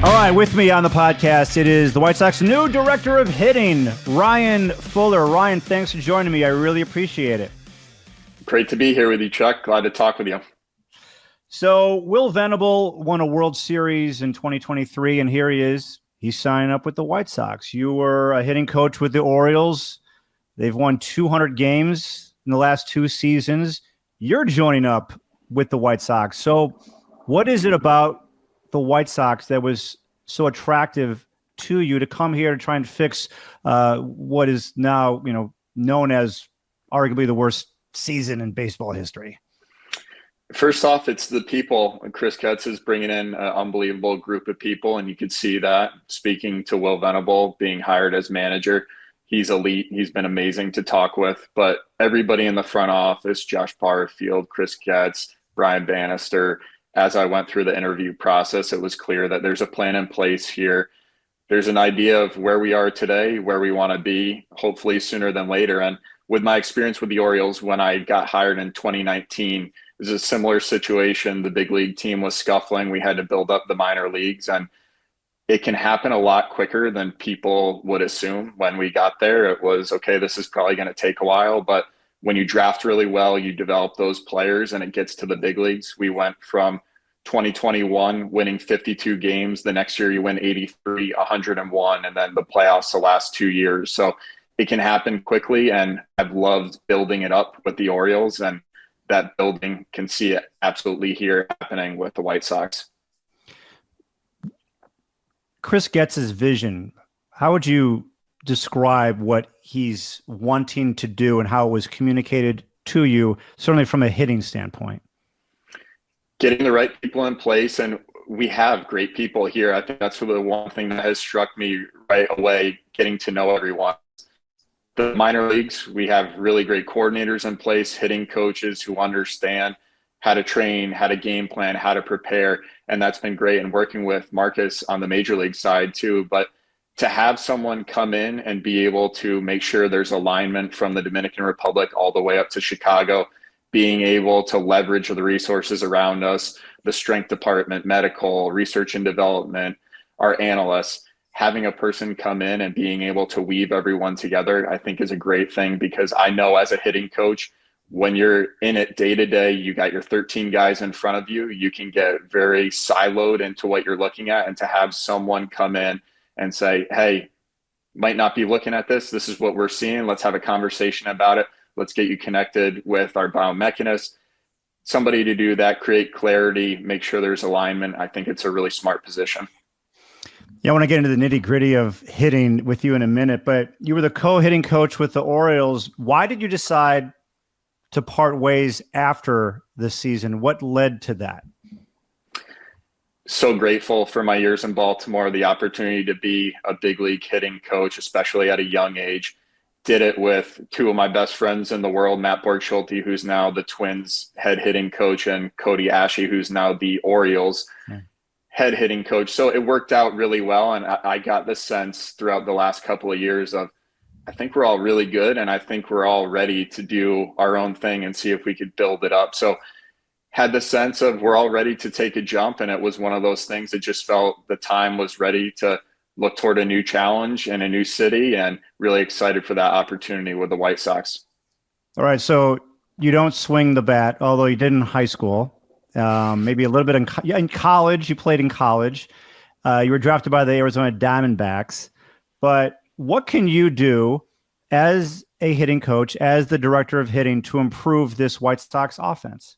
All right, with me on the podcast, it is the White Sox new director of hitting, Ryan Fuller. Ryan, thanks for joining me. I really appreciate it. Great to be here with you, Chuck. Glad to talk with you. So Will Venable won a World Series in 2023, and here he is. He's signing up with the White Sox. You were a hitting coach with the Orioles. They've won 200 games in the last 2 seasons. You're joining up with the White Sox. So what is it about the White Sox that was so attractive to you to come here to try and fix what is now, known as arguably the worst season in baseball history? First off, it's the people. Chris Getz is bringing in an unbelievable group of people, and you could see that speaking to Will Venable being hired as manager. He's elite. He's been amazing to talk with. But everybody in the front office, Josh Barfield, Chris Getz, Brian Bannister, as I went through the interview process, it was clear that there's a plan in place here. There's an idea of where we are today, where we want to be, hopefully sooner than later. And with my experience with the Orioles, when I got hired in 2019, it was a similar situation. The big league team was scuffling. We had to build up the minor leagues, and it can happen a lot quicker than people would assume. When we got there, it was, okay, this is probably going to take a while, but when you draft really well, you develop those players and it gets to the big leagues. We went from 2021 winning 52 games. The next year you win 83, 101, and then the playoffs the last 2 years. So it can happen quickly, and I've loved building it up with the Orioles, and that building can see it absolutely here happening with the White Sox. Chris Getz's vision, how would you describe what he's wanting to do and how it was communicated to you, certainly from a hitting standpoint? Getting the right people in place, and we have great people here. I think that's the one thing that has struck me right away, getting to know everyone. The minor leagues, we have really great coordinators in place, hitting coaches who understand how to train, how to game plan, how to prepare, and that's been great. And working with Marcus on the major league side too, but to have someone come in and be able to make sure there's alignment from the Dominican Republic all the way up to Chicago, being able to leverage the resources around us, the strength department, medical, research and development, our analysts, having a person come in and being able to weave everyone together, I think is a great thing, because I know as a hitting coach, when you're in it day to day, you got your 13 guys in front of you, you can get very siloed into what you're looking at, and to have someone come in and say, hey, might not be looking at this. This is what we're seeing. Let's have a conversation about it. Let's get you connected with our biomechanist. Somebody to do that, create clarity, make sure there's alignment. I think it's a really smart position. Yeah, I want to get into the nitty gritty of hitting with you in a minute, but you were the co-hitting coach with the Orioles. Why did you decide to part ways after the season? What led to that? So grateful for my years in Baltimore, the opportunity to be a big league hitting coach, especially at a young age. Did it with 2 of my best friends in the world, Matt Borgschulte, who's now the Twins head hitting coach, and Cody Ashe, who's now the Orioles head hitting coach. So it worked out really well. And I got the sense throughout the last couple of years of, I think we're all really good, and I think we're all ready to do our own thing and see if we could build it up. So had the sense of we're all ready to take a jump, and it was one of those things that just felt the time was ready to look toward a new challenge in a new city, and really excited for that opportunity with the White Sox. All right, so you don't swing the bat, although you did in high school, maybe a little bit in college. You played in college. You were drafted by the Arizona Diamondbacks. But what can you do as a hitting coach, as the director of hitting, to improve this White Sox offense?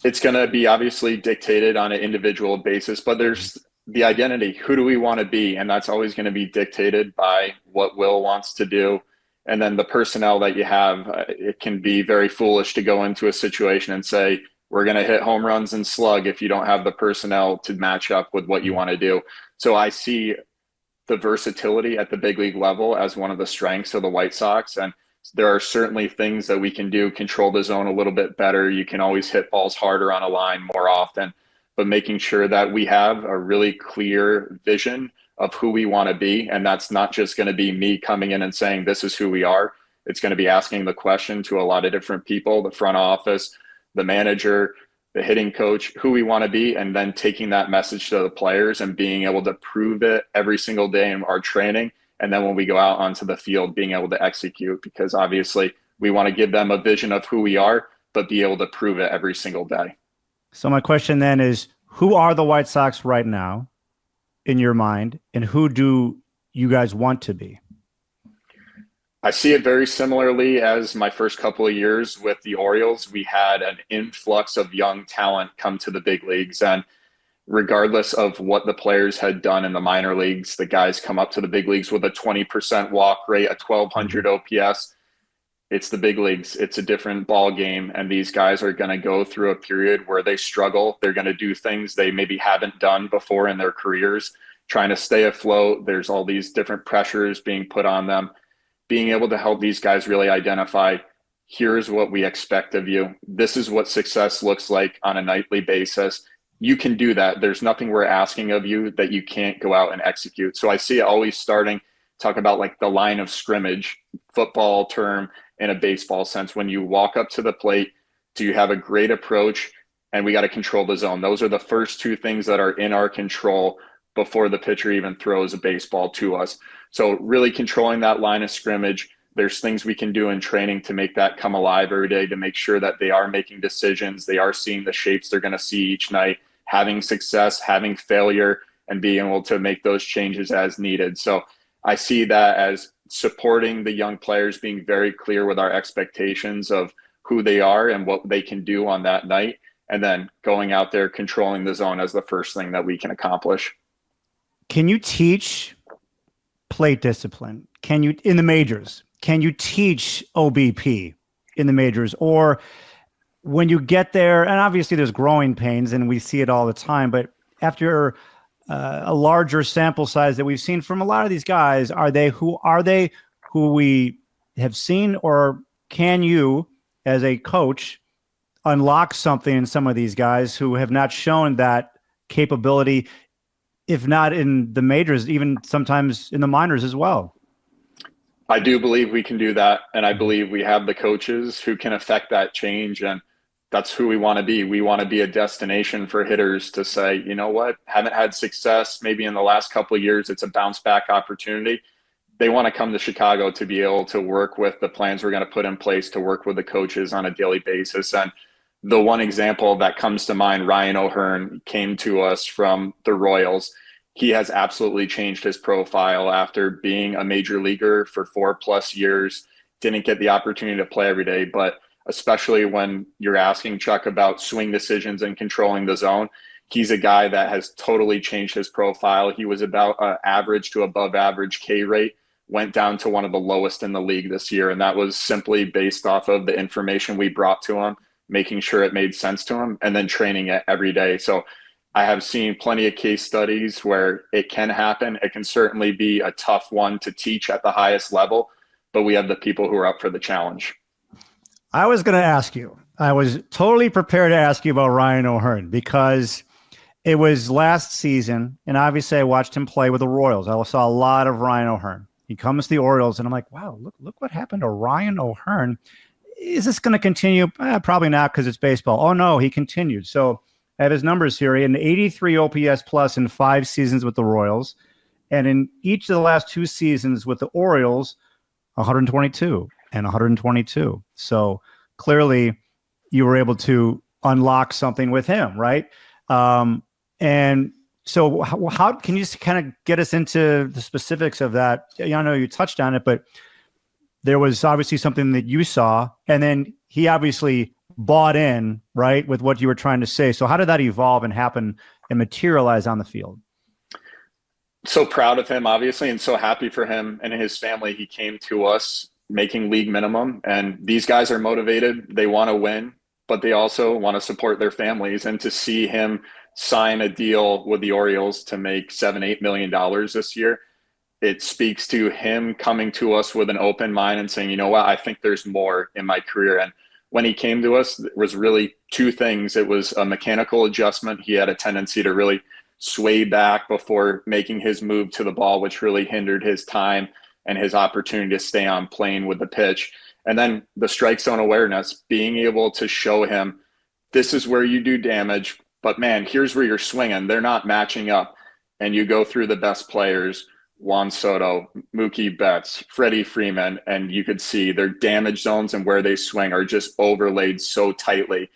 It's going to be obviously dictated on an individual basis, but there's the identity. Who do we want to be? And that's always going to be dictated by what Will wants to do. And then the personnel that you have, it can be very foolish to go into a situation and say, we're going to hit home runs and slug if you don't have the personnel to match up with what you want to do. So I see the versatility at the big league level as one of the strengths of the White Sox. And there are certainly things that we can do, control the zone a little bit better. You can always hit balls harder on a line more often, but making sure that we have a really clear vision of who we want to be. And that's not just going to be me coming in and saying, this is who we are. It's going to be asking the question to a lot of different people, the front office, the manager, the hitting coach, who we want to be, and then taking that message to the players and being able to prove it every single day in our training. And then when we go out onto the field, being able to execute, because obviously we want to give them a vision of who we are, but be able to prove it every single day. So my question then is, who are the White Sox right now in your mind, and who do you guys want to be? I see it very similarly as my first couple of years with the Orioles. We had an influx of young talent come to the big leagues, and regardless of what the players had done in the minor leagues, the guys come up to the big leagues with a 20% walk rate, a 1200 OPS. It's the big leagues. It's a different ball game, and these guys are going to go through a period where they struggle. They're going to do things they maybe haven't done before in their careers, trying to stay afloat. There's all these different pressures being put on them. Being able to help these guys really identify, here's what we expect of you. This is what success looks like on a nightly basis. You can do that. There's nothing we're asking of you that you can't go out and execute. So I see it always starting, talk about like the line of scrimmage, football term, in a baseball sense. When you walk up to the plate, do you have a great approach? And we got to control the zone. Those are the first two things that are in our control before the pitcher even throws a baseball to us. So really controlling that line of scrimmage. There's things we can do in training to make that come alive every day, to make sure that they are making decisions. They are seeing the shapes they're going to see each night, having success, having failure, and being able to make those changes as needed. So I see that as supporting the young players, being very clear with our expectations of who they are and what they can do on that night, and then going out there, controlling the zone as the first thing that we can accomplish. Can you teach plate discipline? Can you, in the majors, can you teach OBP in the majors? Or when you get there, and obviously there's growing pains and we see it all the time, but after a larger sample size that we've seen from a lot of these guys, are they who we have seen, or can you, as a coach, unlock something in some of these guys who have not shown that capability, if not in the majors, even sometimes in the minors as well? I do believe we can do that, and I believe we have the coaches who can affect that change, and that's who we want to be. We want to be a destination for hitters to say, you know what, haven't had success maybe in the last couple of years. It's a bounce back opportunity. They want to come to Chicago to be able to work with the plans we're going to put in place, to work with the coaches on a daily basis. And the one example that comes to mind, Ryan O'Hearn came to us from the Royals. He has absolutely changed his profile after being a major leaguer for 4+ years. Didn't get the opportunity to play every day, but especially when you're asking Chuck about swing decisions and controlling the zone, he's a guy that has totally changed his profile. He was about average to above average K rate, went down to one of the lowest in the league this year. And that was simply based off of the information we brought to him, making sure it made sense to him, and then training it every day. So I have seen plenty of case studies where it can happen. It can certainly be a tough one to teach at the highest level, but we have the people who are up for the challenge. I was going to ask you, I was totally prepared to ask you about Ryan O'Hearn, because it was last season, and obviously I watched him play with the Royals. I saw a lot of Ryan O'Hearn. He comes to the Orioles, and I'm like, wow, look what happened to Ryan O'Hearn. Is this going to continue? Probably not, because it's baseball. Oh, no, he continued. So I have his numbers here. He had an 83 OPS plus in 5 seasons with the Royals. And in each of the last 2 seasons with the Orioles, 122 and 122. So clearly you were able to unlock something with him, right? And so how can you just kind of get us into the specifics of that? I know you touched on it, but there was obviously something that you saw, and then he obviously bought in, right, with what you were trying to say. So how did that evolve and happen and materialize on the field? So proud of him, obviously, and so happy for him and his family. He came to us making league minimum, and these guys are motivated. They want to win, but they also want to support their families. And to see him sign a deal with the Orioles to make $7-8 million this year, it speaks to him coming to us with an open mind and saying, you know what, I think there's more in my career. And when he came to us, it was really 2 things. It was a mechanical adjustment. He had a tendency to really sway back before making his move to the ball, which really hindered his time and his opportunity to stay on plane with the pitch. And then the strike zone awareness, being able to show him this is where you do damage, but man, here's where you're swinging. They're not matching up. And you go through the best players, Juan Soto, Mookie Betts, Freddie Freeman, and you could see their damage zones and where they swing are just overlaid so tightly.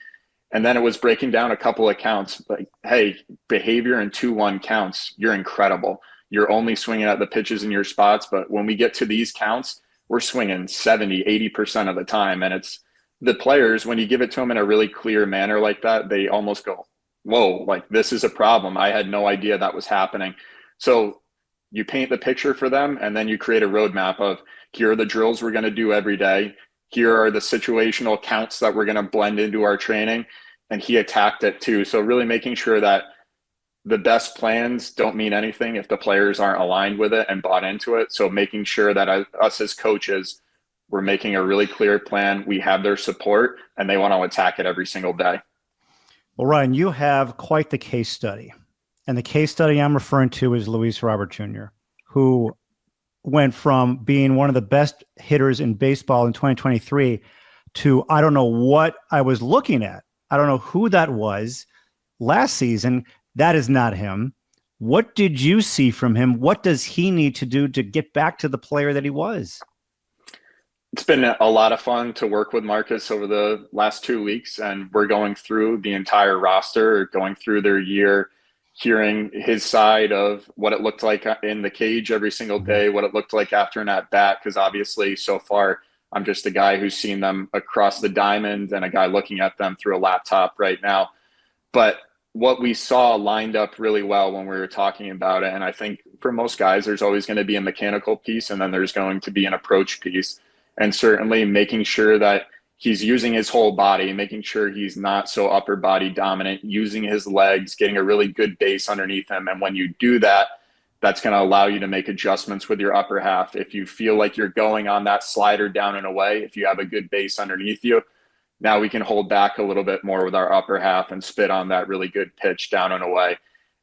And then it was breaking down a couple of counts. Like, hey, behavior in 2-1 counts, you're incredible. You're only swinging at the pitches in your spots. But when we get to these counts, we're swinging 70, 80% of the time. And it's the players, when you give it to them in a really clear manner like that, they almost go, whoa, like this is a problem. I had no idea that was happening. So you paint the picture for them, and then you create a roadmap of here are the drills we're going to do every day. Here are the situational counts that we're going to blend into our training. And he attacked it too. So really making sure that the best plans don't mean anything if the players aren't aligned with it and bought into it. So making sure that us as coaches, we're making a really clear plan. We have their support and they want to attack it every single day. Well, Ryan, you have quite the case study. And the case study I'm referring to is Luis Robert Jr., who went from being one of the best hitters in baseball in 2023 to I don't know what I was looking at. I don't know who that was last season. That is not him. What did you see from him? What does he need to do to get back to the player that he was? It's been a lot of fun to work with Marcus over the last 2 weeks, and we're going through the entire roster, going through their year, hearing his side of what it looked like in the cage every single day, what it looked like after an at-bat, because obviously so far I'm just a guy who's seen them across the diamond and a guy looking at them through a laptop right now. But what we saw lined up really well when we were talking about it, and I think for most guys there's always going to be a mechanical piece and then there's going to be an approach piece. And certainly making sure that he's using his whole body, making sure he's not so upper body dominant, using his legs, getting a really good base underneath him. And when you do that, that's going to allow you to make adjustments with your upper half. If you feel like you're going on that slider down and away, if you have a good base underneath you, now we can hold back a little bit more with our upper half and spit on that really good pitch down and away.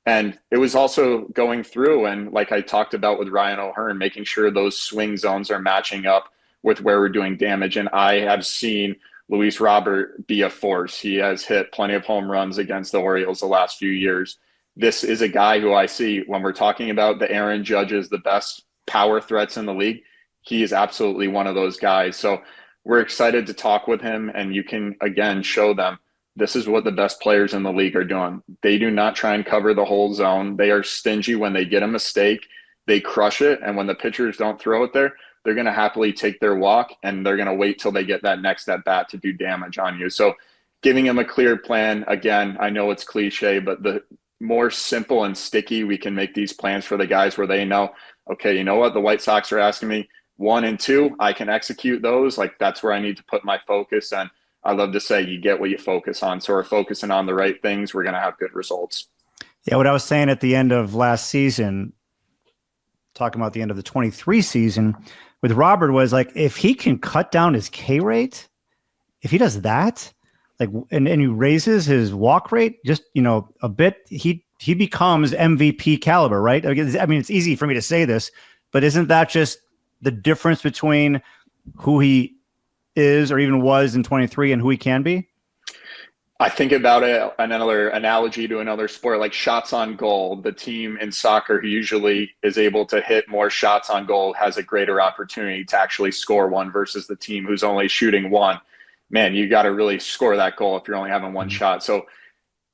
And it was also going through, and like I talked about with Ryan O'Hearn, making sure those swing zones are matching up with where we're doing damage. And I have seen Luis Robert be a force. He has hit plenty of home runs against the Orioles the last few years. This is a guy who I see when we're talking about the Aaron Judges, the best power threats in the league. He is absolutely one of those guys. So we're excited to talk with him, and you can, again, show them this is what the best players in the league are doing. They do not try and cover the whole zone. They are stingy when they get a mistake. They crush it, and when the pitchers don't throw it there, they're going to happily take their walk, and they're going to wait till they get that next at bat to do damage on you. So giving them a clear plan, again, I know it's cliche, but the more simple and sticky we can make these plans for the guys where they know, okay, you know what, the White Sox are asking me 1 and 2, I can execute those. Like that's where I need to put my focus. And I love to say you get what you focus on. So we're focusing on the right things. We're going to have good results. Yeah. What I was saying at the end of last season, talking about the end of the 23 season with Robert, was like, if he can cut down his K rate, if he does that, like, and he raises his walk rate just, a bit, he becomes MVP caliber, right? I mean, it's easy for me to say this, but isn't that just the difference between who he is or even was in 23 and who he can be? I think about it, another analogy to another sport, like shots on goal. The team in soccer who usually is able to hit more shots on goal has a greater opportunity to actually score one versus the team who's only shooting one. Man, you got to really score that goal if you're only having one shot. So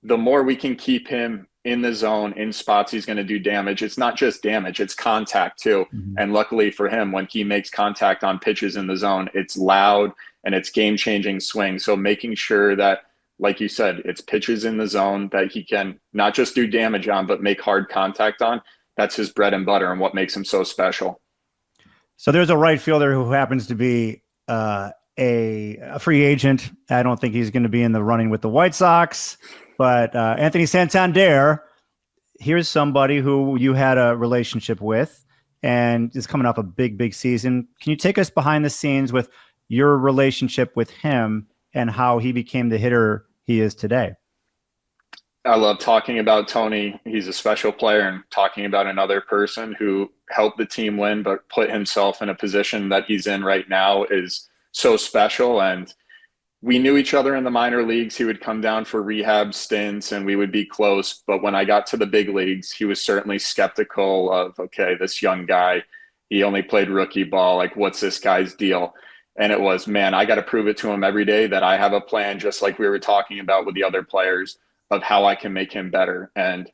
the more we can keep him in the zone, in spots he's going to do damage, it's not just damage, it's contact too. Mm-hmm. And luckily for him, when he makes contact on pitches in the zone, it's loud and it's game-changing swing. So making sure that, like you said, it's pitches in the zone that he can not just do damage on, but make hard contact on. That's his bread and butter and what makes him so special. So there's a right fielder who happens to be a free agent. I don't think he's going to be in the running with the White Sox, but Anthony Santander, here's somebody who you had a relationship with and is coming off a big, big season. Can you take us behind the scenes with your relationship with him and how he became the hitter he is today? I love talking about Tony. He's a special player, and talking about another person who helped the team win but put himself in a position that he's in right now is so special. And we knew each other in the minor leagues. He would come down for rehab stints and we would be close. But when I got to the big leagues, he was certainly skeptical of, okay, this young guy, he only played rookie ball. Like, what's this guy's deal? And it was, man, I got to prove it to him every day that I have a plan, just like we were talking about with the other players, of how I can make him better. And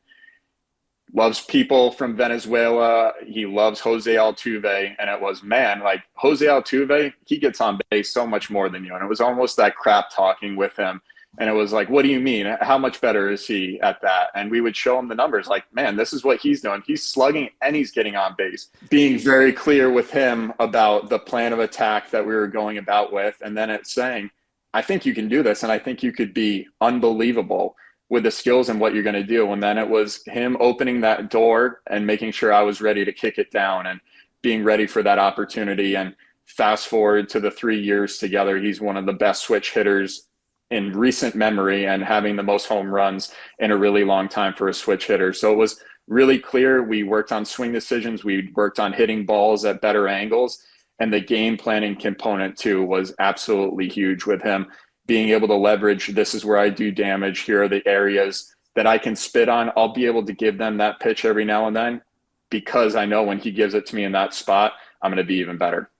loves people from Venezuela. He loves Jose Altuve. And it was, man, like Jose Altuve, he gets on base so much more than you. And it was almost that crap talking with him. And it was like, what do you mean? How much better is he at that? And we would show him the numbers like, man, this is what he's doing. He's slugging and he's getting on base. Being very clear with him about the plan of attack that we were going about with. And then it's saying, I think you can do this. And I think you could be unbelievable with the skills and what you're going to do. And then it was him opening that door and making sure I was ready to kick it down and being ready for that opportunity. And fast forward to the 3 years together, he's one of the best switch hitters in recent memory and having the most home runs in a really long time for a switch hitter. So it was really clear. We worked on swing decisions. We worked on hitting balls at better angles. And the game planning component too was absolutely huge with him. Being able to leverage, this is where I do damage. Here are the areas that I can spit on. I'll be able to give them that pitch every now and then because I know when he gives it to me in that spot, I'm going to be even better.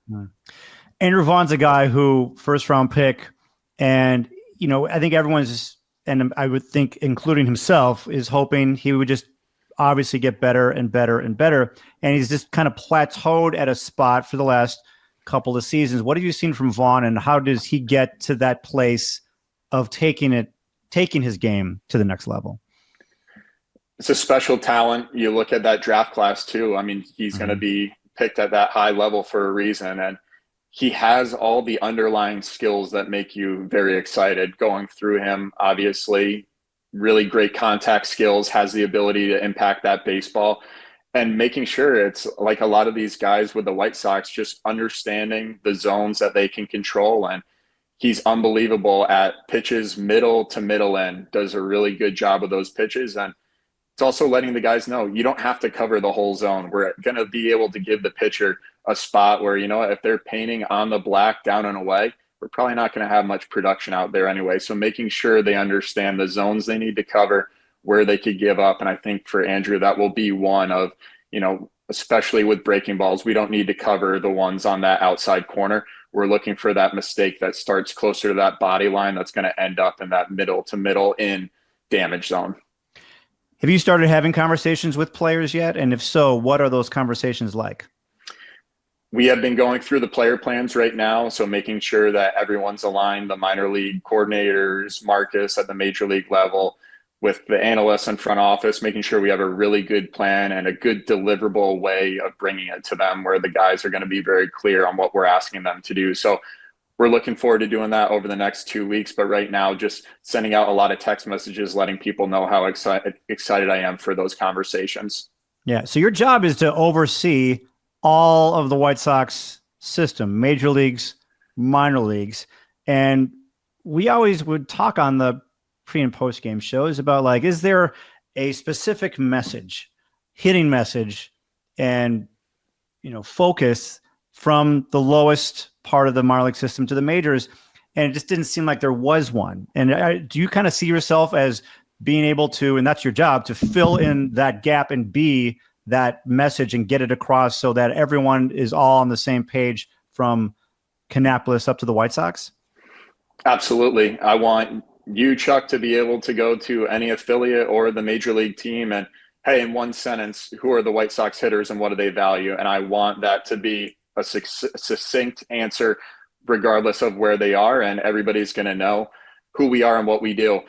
Andrew Vaughn's a guy who first round pick, and I think everyone's, and I would think including himself, is hoping he would just obviously get better and better and better. And he's just kind of plateaued at a spot for the last couple of seasons. What have you seen from Vaughn, and how does he get to that place of taking his game to the next level? It's a special talent. You look at that draft class too. I mean, he's going to be picked at that high level for a reason. And he has all the underlying skills that make you very excited going through him. Obviously, really great contact skills, has the ability to impact that baseball. And making sure it's like a lot of these guys with the White Sox, just understanding the zones that they can control. And he's unbelievable at pitches, middle to middle end, does a really good job of those pitches. And it's also letting the guys know you don't have to cover the whole zone. We're going to be able to give the pitcher a spot where, if they're painting on the black down and away, we're probably not going to have much production out there anyway. So making sure they understand the zones they need to cover, where they could give up. And I think for Andrew, that will be one of, especially with breaking balls, we don't need to cover the ones on that outside corner. We're looking for that mistake that starts closer to that body line that's going to end up in that middle to middle in damage zone. Have you started having conversations with players yet? And if so, what are those conversations like? We have been going through the player plans right now. So making sure that everyone's aligned, the minor league coordinators, Marcus at the major league level, with the analysts in front office, making sure we have a really good plan and a good deliverable way of bringing it to them where the guys are going to be very clear on what we're asking them to do. So we're looking forward to doing that over the next 2 weeks. But right now, just sending out a lot of text messages, letting people know how excited I am for those conversations. Yeah. So your job is to oversee all of the White Sox system, major leagues, minor leagues. And we always would talk on the pre and post game shows about, like, is there a specific message, hitting message, and focus from the lowest part of the minor league system to the majors? And it just didn't seem like there was one. And do you kind of see yourself as being able to, and that's your job, to fill in that gap and be that message and get it across so that everyone is all on the same page from Kannapolis up to the White Sox? Absolutely. I want you, Chuck, to be able to go to any affiliate or the major league team and, hey, in one sentence, who are the White Sox hitters and what do they value? And I want that to be a succinct answer regardless of where they are, and everybody's going to know who we are and what we do.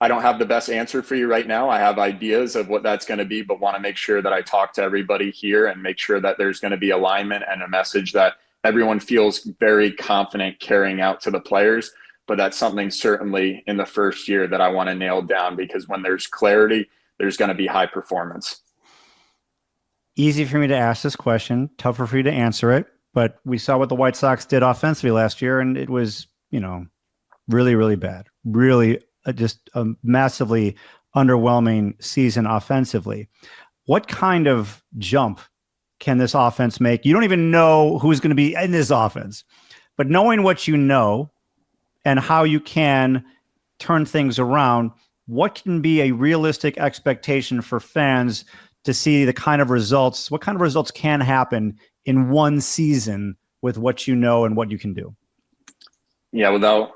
I don't have the best answer for you right now. I have ideas of what that's going to be, but want to make sure that I talk to everybody here and make sure that there's going to be alignment and a message that everyone feels very confident carrying out to the players. But that's something certainly in the first year that I want to nail down, because when there's clarity, there's going to be high performance. Easy for me to ask this question, tougher for you to answer it. But we saw what the White Sox did offensively last year, and it was, really, really bad. Really just a massively underwhelming season offensively. What kind of jump can this offense make? You don't even know who's going to be in this offense, but knowing what you know and how you can turn things around, what can be a realistic expectation for fans to see the kind of results, what kind of results can happen in one season with what you know and what you can do? Yeah, without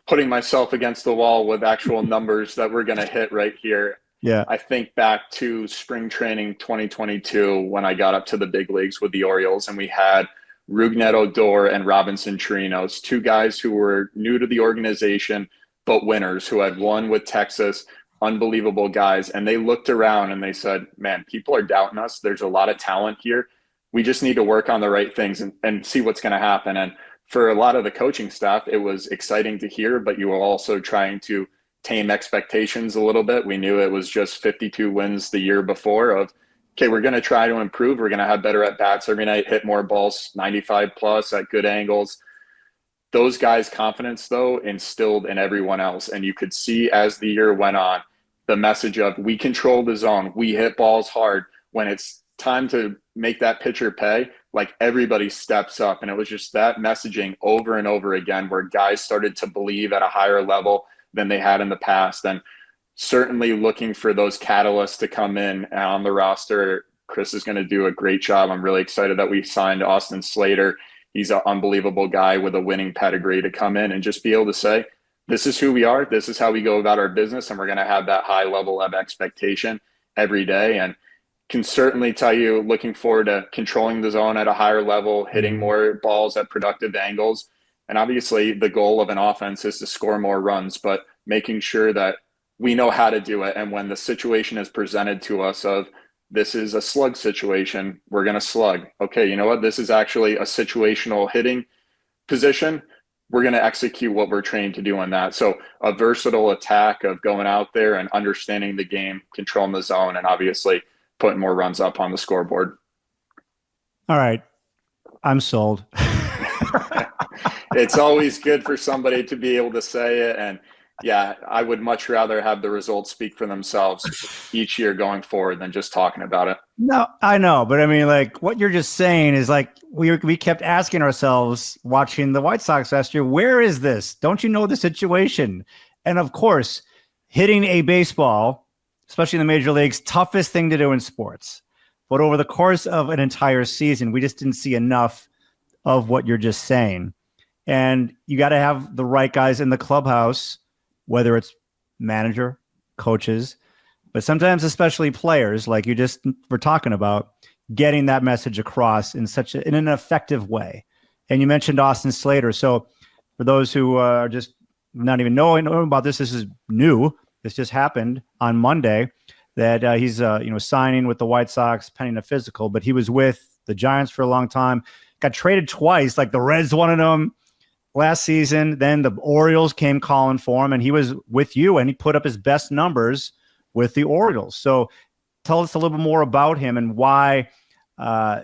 putting myself against the wall with actual numbers that we're going to hit right here. Yeah. I think back to spring training 2022 when I got up to the big leagues with the Orioles, and we had Rougned Odor and Robinson Chirinos, two guys who were new to the organization, but winners who had won with Texas, unbelievable guys. And they looked around and they said, man, people are doubting us. There's a lot of talent here. We just need to work on the right things and see what's going to happen. And for a lot of the coaching staff, it was exciting to hear, but you were also trying to tame expectations a little bit. We knew it was just 52 wins the year before of, okay, we're going to try to improve. We're going to have better at bats every night, hit more balls, 95 plus at good angles. Those guys' confidence, though, instilled in everyone else. And you could see as the year went on, the message of we control the zone, we hit balls hard. When it's time to make that pitcher pay, like everybody steps up. And it was just that messaging over and over again where guys started to believe at a higher level than they had in the past. And certainly looking for those catalysts to come in on the roster. Chris is going to do a great job. I'm really excited that we signed Austin Slater. He's an unbelievable guy with a winning pedigree to come in and just be able to say, this is who we are. This is how we go about our business. And we're going to have that high level of expectation every day. And can certainly tell you, looking forward to controlling the zone at a higher level, hitting more balls at productive angles. And obviously the goal of an offense is to score more runs, but making sure that we know how to do it. And when the situation is presented to us of this is a slug situation, we're going to slug. Okay, you know what? This is actually a situational hitting position. We're going to execute what we're trained to do on that. So a versatile attack of going out there and understanding the game, controlling the zone, and obviously putting more runs up on the scoreboard. All right. I'm sold. It's always good for somebody to be able to say it. And yeah, I would much rather have the results speak for themselves each year going forward than just talking about it. No, I know. But I mean, like what you're just saying is like we kept asking ourselves watching the White Sox last year, where is this? Don't you know the situation? And of course, hitting a baseball, especially in the major leagues, toughest thing to do in sports. But over the course of an entire season, we just didn't see enough of what you're just saying. And you got to have the right guys in the clubhouse, whether it's manager, coaches, but sometimes especially players like you just were talking about, getting that message across in in an effective way. And you mentioned Austin Slater. So for those who are just not even knowing about this, this is new. This just happened on Monday that he's signing with the White Sox pending a physical, but he was with the Giants for a long time, got traded twice, like the Reds wanted him last season. Then the Orioles came calling for him, and he was with you, and he put up his best numbers with the Orioles. So tell us a little bit more about him and why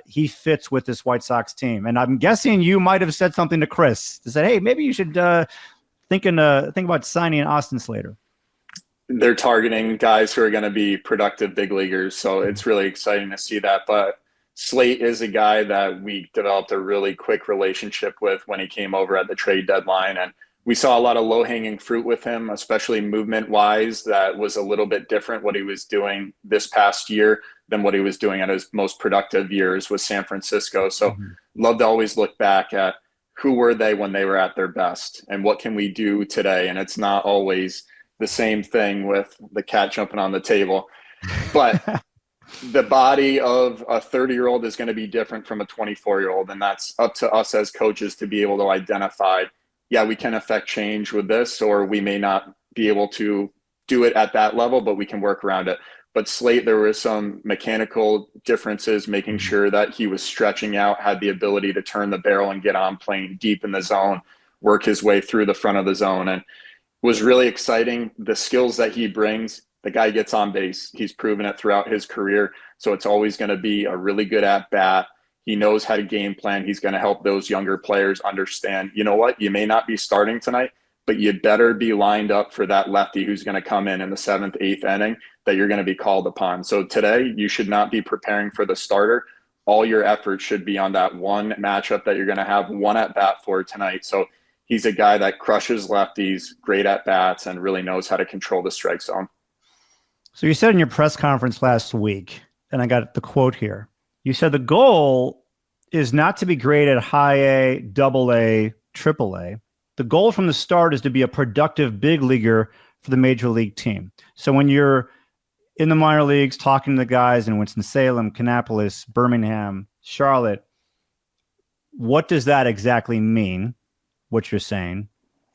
he fits with this White Sox team. And I'm guessing you might have said something to Chris to say, hey, maybe you should think about signing Austin Slater. They're targeting guys who are going to be productive big leaguers. So it's really exciting to see that. But Slate is a guy that we developed a really quick relationship with when he came over at the trade deadline. And we saw a lot of low-hanging fruit with him, especially movement-wise. That was a little bit different what he was doing this past year than what he was doing at his most productive years with San Francisco. So love to always look back at who were they when they were at their best and what can we do today. And it's not always the same thing with the cat jumping on the table. But the body of a 30-year-old is going to be different from a 24-year-old. And that's up to us as coaches to be able to identify, yeah, we can affect change with this, or we may not be able to do it at that level, but we can work around it. But Slate, there were some mechanical differences, making sure that he was stretching out, had the ability to turn the barrel and get on playing deep in the zone, work his way through the front of the zone. And was really exciting. The skills that he brings, the guy gets on base. He's proven it throughout his career. So it's always going to be a really good at bat. He knows how to game plan. He's going to help those younger players understand, you know what, you may not be starting tonight, but you better be lined up for that lefty who's going to come in the 7th, 8th inning that you're going to be called upon. So today you should not be preparing for the starter. All your effort should be on that one matchup that you're going to have one at bat for tonight. So He's a guy that crushes lefties, great at bats, and really knows how to control the strike zone. So you said in your press conference last week, and I got the quote here, you said the goal is not to be great at high A, double A, triple A. The goal from the start is to be a productive big leaguer for the major league team. So when you're in the minor leagues talking to the guys in Winston-Salem, Kannapolis, Birmingham, Charlotte, what does that exactly mean, what you're saying?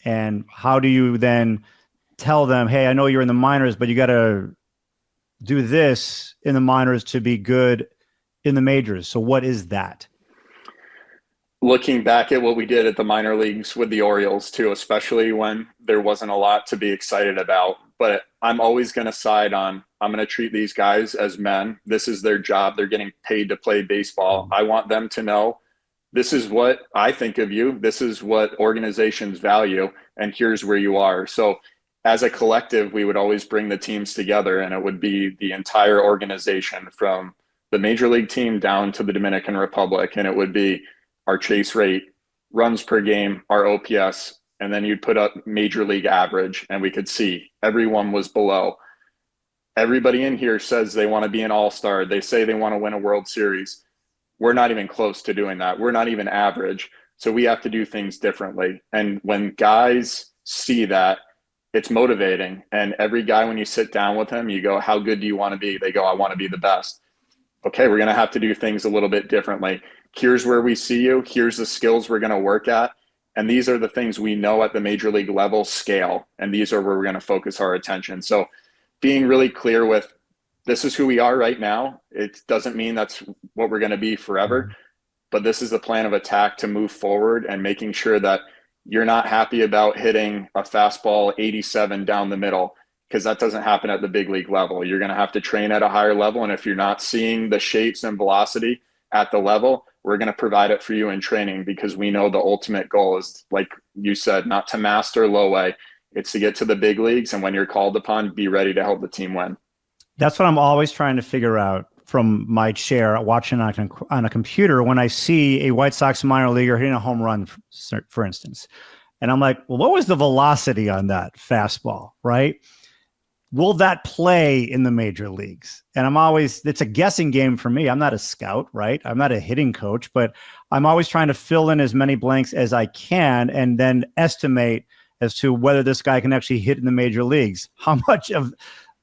And how do you then tell them, hey, I know you're in the minors, but you got to do this in the minors to be good in the majors? So what is that? Looking back at what we did at the minor leagues with the Orioles too, especially when there wasn't a lot to be excited about, but I'm always going to side on, I'm going to treat these guys as men. This is their job. They're getting paid to play baseball. I want them to know this is what I think of you. This is what organizations value, and here's where you are. So as a collective, we would always bring the teams together, and it would be the entire organization from the major league team down to the Dominican Republic. And it would be our chase rate, runs per game, our OPS, and then you'd put up major league average, and we could see everyone was below. Everybody in here says they want to be an all-star. They say they want to win a World Series. We're not even close to doing that. We're not even average. So we have to do things differently. And when guys see that, it's motivating. And every guy, when you sit down with him, you go, how good do you want to be? They go, I want to be the best. Okay, we're going to have to do things a little bit differently. Here's where we see you. Here's the skills we're going to work at. And these are the things we know at the major league level scale. And these are where we're going to focus our attention. So being really clear with, this is who we are right now. It doesn't mean that's what we're going to be forever, but this is the plan of attack to move forward, and making sure that you're not happy about hitting a fastball 87 down the middle, because that doesn't happen at the big league level. You're going to have to train at a higher level. And if you're not seeing the shapes and velocity at the level, we're going to provide it for you in training, because we know the ultimate goal is, like you said, not to master low A. It's to get to the big leagues. And when you're called upon, be ready to help the team win. That's what I'm always trying to figure out from my chair watching on a computer when I see a White Sox minor leaguer hitting a home run, for instance. And I'm like, well, what was the velocity on that fastball, right? Will that play in the major leagues? And it's a guessing game for me. I'm not a scout, right? I'm not a hitting coach, but I'm always trying to fill in as many blanks as I can and then estimate as to whether this guy can actually hit in the major leagues. How much of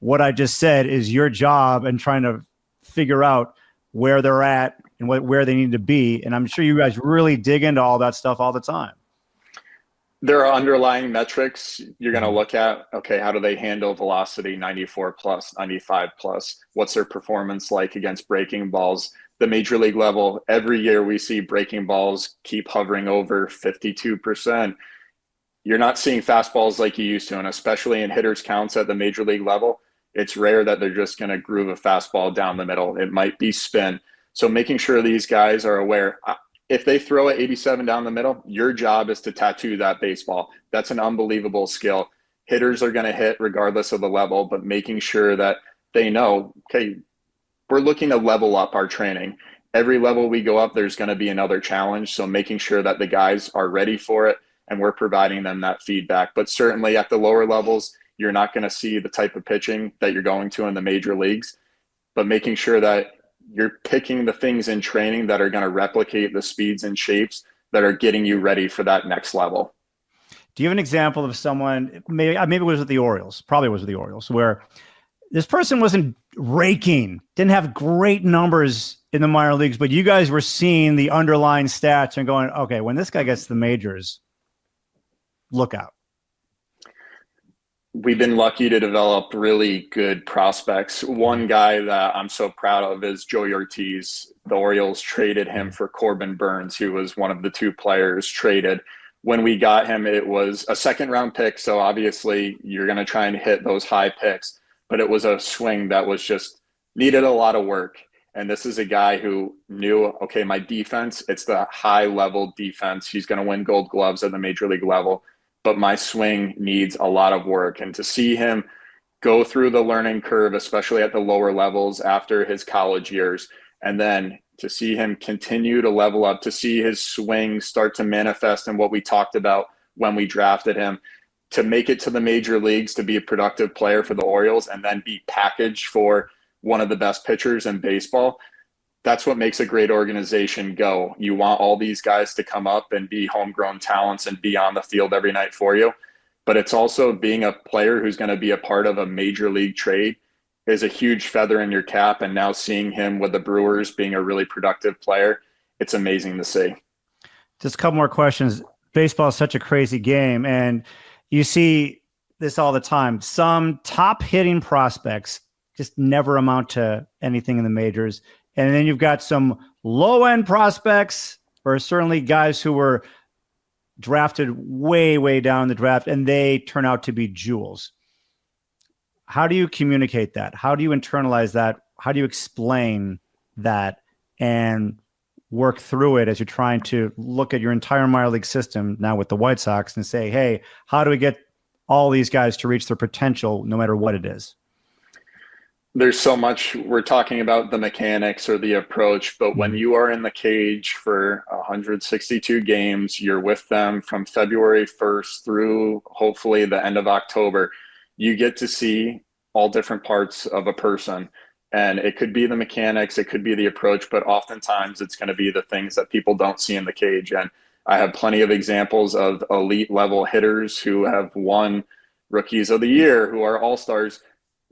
what I just said is your job and trying to figure out where they're at and where they need to be. And I'm sure you guys really dig into all that stuff all the time. There are underlying metrics you're going to look at. Okay, how do they handle velocity 94 plus, 95 plus? What's their performance like against breaking balls? The major league level, every year we see breaking balls keep hovering over 52%. You're not seeing fastballs like you used to, and especially in hitters counts at the major league level, it's rare that they're just going to groove a fastball down the middle. It might be spin. So making sure these guys are aware. If they throw at 87 down the middle, your job is to tattoo that baseball. That's an unbelievable skill. Hitters are going to hit regardless of the level, but making sure that they know, okay, we're looking to level up our training. Every level we go up, there's going to be another challenge. So making sure that the guys are ready for it, and we're providing them that feedback. But certainly at the lower levels, you're not going to see the type of pitching that you're going to in the major leagues, but making sure that you're picking the things in training that are going to replicate the speeds and shapes that are getting you ready for that next level. Do you have an example of someone, maybe it was with the Orioles, probably was with the Orioles, where this person wasn't raking, didn't have great numbers in the minor leagues, but you guys were seeing the underlying stats and going, okay, when this guy gets to the majors, look out? We've been lucky to develop really good prospects. One guy that I'm so proud of is Joey Ortiz. The Orioles traded him for Corbin Burns, who was one of the two players traded. When we got him, it was a second-round pick, so obviously you're going to try and hit those high picks, but it was a swing that was just needed a lot of work. And this is a guy who knew, okay, my defense, it's the high-level defense. He's going to win Gold Gloves at the major league level, but my swing needs a lot of work. And to see him go through the learning curve, especially at the lower levels after his college years, and then to see him continue to level up, to see his swing start to manifest in what we talked about when we drafted him, to make it to the major leagues, to be a productive player for the Orioles, and then be packaged for one of the best pitchers in baseball. That's what makes a great organization go. You want all these guys to come up and be homegrown talents and be on the field every night for you. But it's also being a player who's going to be a part of a major league trade is a huge feather in your cap. And now seeing him with the Brewers being a really productive player, it's amazing to see. Just a couple more questions. Baseball is such a crazy game, and you see this all the time. Some top hitting prospects just never amount to anything in the majors. And then you've got some low-end prospects, or certainly guys who were drafted way, way down the draft, and they turn out to be jewels. How do you communicate that? How do you internalize that? How do you explain that and work through it as you're trying to look at your entire minor league system now with the White Sox and say, hey, how do we get all these guys to reach their potential no matter what it is? There's so much. We're talking about the mechanics or the approach, but when you are in the cage for 162 games, you're with them from February 1st through hopefully the end of October, you get to see all different parts of a person. And it could be the mechanics, it could be the approach, but oftentimes it's going to be the things that people don't see in the cage. And I have plenty of examples of elite level hitters who have won Rookies of the Year, who are all-stars,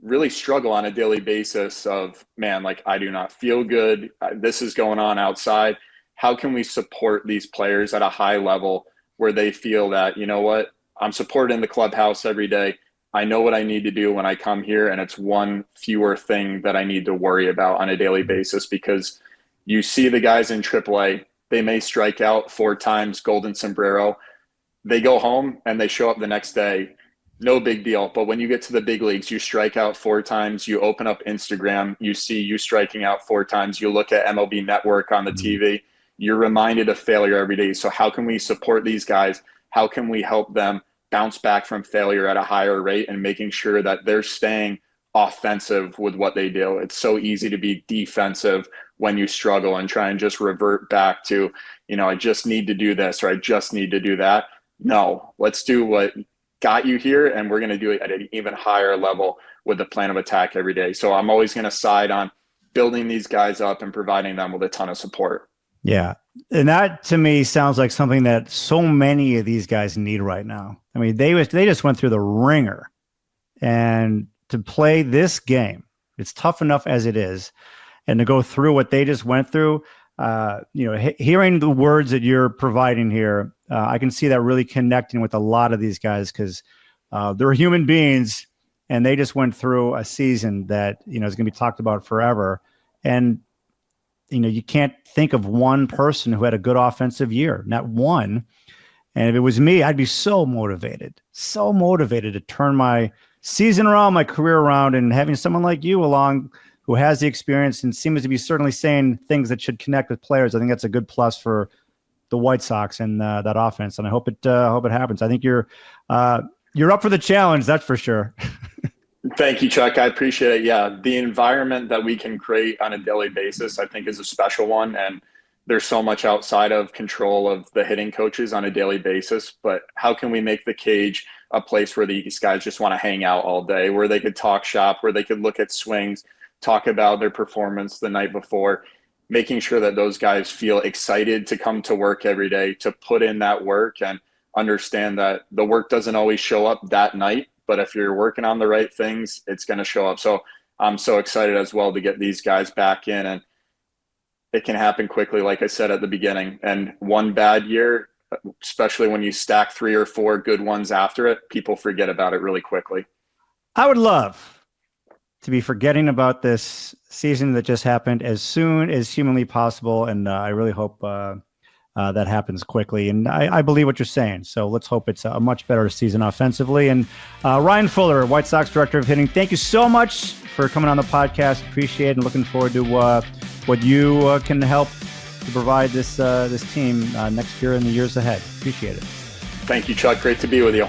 really struggle on a daily basis of, man, like, I do not feel good. This is going on outside. How can we support these players at a high level where they feel that, you know what, I'm supported in the clubhouse every day. I know what I need to do when I come here, and it's one fewer thing that I need to worry about on a daily basis. Because you see the guys in AAA, they may strike out 4 times, golden sombrero. They go home and they show up the next day. No big deal. But when you get to the big leagues, you strike out 4 times, you open up Instagram, you see you striking out 4 times, you look at MLB Network on the TV, you're reminded of failure every day. So how can we support these guys? How can we help them bounce back from failure at a higher rate and making sure that they're staying offensive with what they do? It's so easy to be defensive when you struggle and try and just revert back to, you know, I just need to do this or I just need to do that. No, let's do what got you here, and we're going to do it at an even higher level with the plan of attack every day. So I'm always going to side on building these guys up and providing them with a ton of support. Yeah. And that to me sounds like something that so many of these guys need right now. I mean, they just went through the ringer, and to play this game, it's tough enough as it is. And to go through what they just went through, hearing the words that you're providing here, I can see that really connecting with a lot of these guys, because they're human beings and they just went through a season that, is going to be talked about forever. And, you can't think of one person who had a good offensive year, not one. And if it was me, I'd be so motivated to turn my season around, my career around, and having someone like you along who has the experience and seems to be certainly saying things that should connect with players. I think that's a good plus for the White Sox and that offense. And I hope it happens. I think you're up for the challenge. That's for sure. Thank you, Chuck. I appreciate it. Yeah. The environment that we can create on a daily basis, I think, is a special one. And there's so much outside of control of the hitting coaches on a daily basis. But how can we make the cage a place where these guys just want to hang out all day, where they could talk shop, where they could look at swings, talk about their performance the night before, making sure that those guys feel excited to come to work every day, to put in that work and understand that the work doesn't always show up that night, but if you're working on the right things, it's going to show up. So I'm so excited as well to get these guys back in, and it can happen quickly, like I said at the beginning. And one bad year, especially when you stack 3 or 4 good ones after it, people forget about it really quickly. I would love to be forgetting about this season that just happened as soon as humanly possible. And I really hope that happens quickly. And I believe what you're saying. So let's hope it's a much better season offensively. And Ryan Fuller, White Sox Director of Hitting, thank you so much for coming on the podcast. Appreciate it, and looking forward to what you can help to provide this team next year and the years ahead. Appreciate it. Thank you, Chuck. Great to be with you.